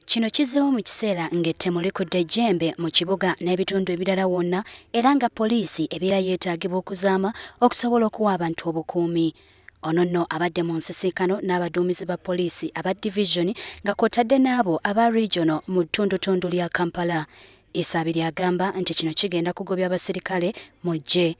Kino kizzeewo mu kiseera ng'ettemu likudde ejjembe mu kibuga n'ebitundu ebirala wonna era nga poliisi ebeera yeetaagibwa okuzaama okusobola okuwa abantu obukuumi. Ono nno abadde mu nsisinkano n'abaduumizi ba poliisi aba divisioni nga kw'otadde n'abo aba regional mu ttundutundu lya Kampala. Isaabiri agamba nti kino kigenda kugobya abasirikale mu ggye.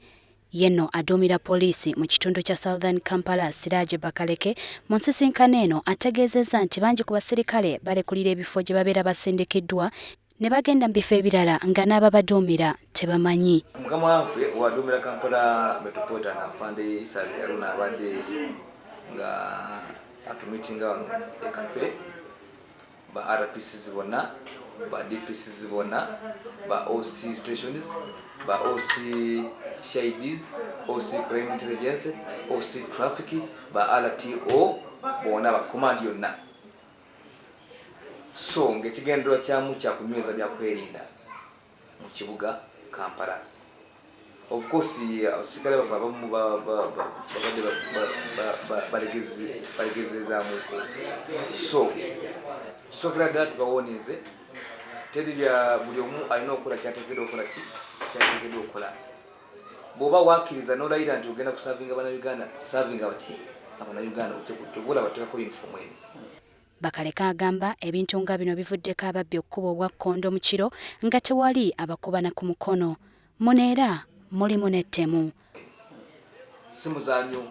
Yenno aduumira poliisi mu kitundu kya Southern Kampala Siraje Bakaleke mu nsisinkano eno ategeezezza nti bangi ku basirikale balekulira ebifo gye babeera basindikiddwa ne bagenda mu bifo ebirala nga n'ababaduumira tebamanyi. Mukama waffe owaduumira Kampala Metropolitan Afande Isaabiri Haruna abadde nga atumitinga wano e Katwe ba RPCs bonna ba DPCs bonna ba OC stations ba OC Shaidiz, OC Crime Intelligence, OC Traffic, ba RTO, bona ba command yonna. So ng'ekigendera kyamu kya kunyweza bya kwerinda mu kibuga Kampala. Of course abasirikale bafa abamu balegezezaamu. So kisokera ddala tubawonize teri bya buli omu alina okukola kyateekeddwa okukola kyateekeddwa okukola. Bw'oba wakkiriza n'olayira nti ogenda kusavinga Bannayuganda, savinga baki Abannayuganda okyekutevula bateekako uniform eno. Bakaleke agamba ebintu nga bino bivuddeko ababbi okkuba obwakkondo mu kiro nga tewali abakubana ku mukono. Muno era mulimu n'ettemu. Si muzanyo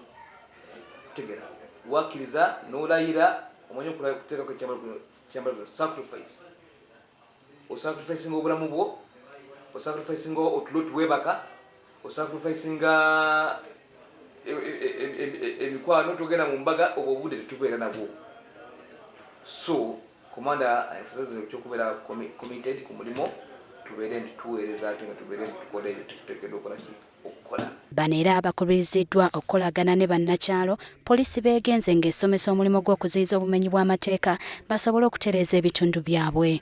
tegera wakkiriza n'olayira omanyi okuteekako ekyambalo sacrifice. Osacrificinga obulamu bwo, osacrificinga otulo tuwebaka, osacrificinga emikwano tugenda mu mbaga obwo obudde tetubeera nabwo. So komanda emphasizing ekyokubeera committed ku mulimo tubeere nti tuweereza ate nga tubeere nti tukola ebyo tetuteekeddwa okukola. Bano era bakubiriziddwa okukolagana ne bannakyalo poliisi beegenze ng'esomesa omulimu gw'okuziyiza obumenyi bw'amateeka basobole okutereeza ebitundu byabwe.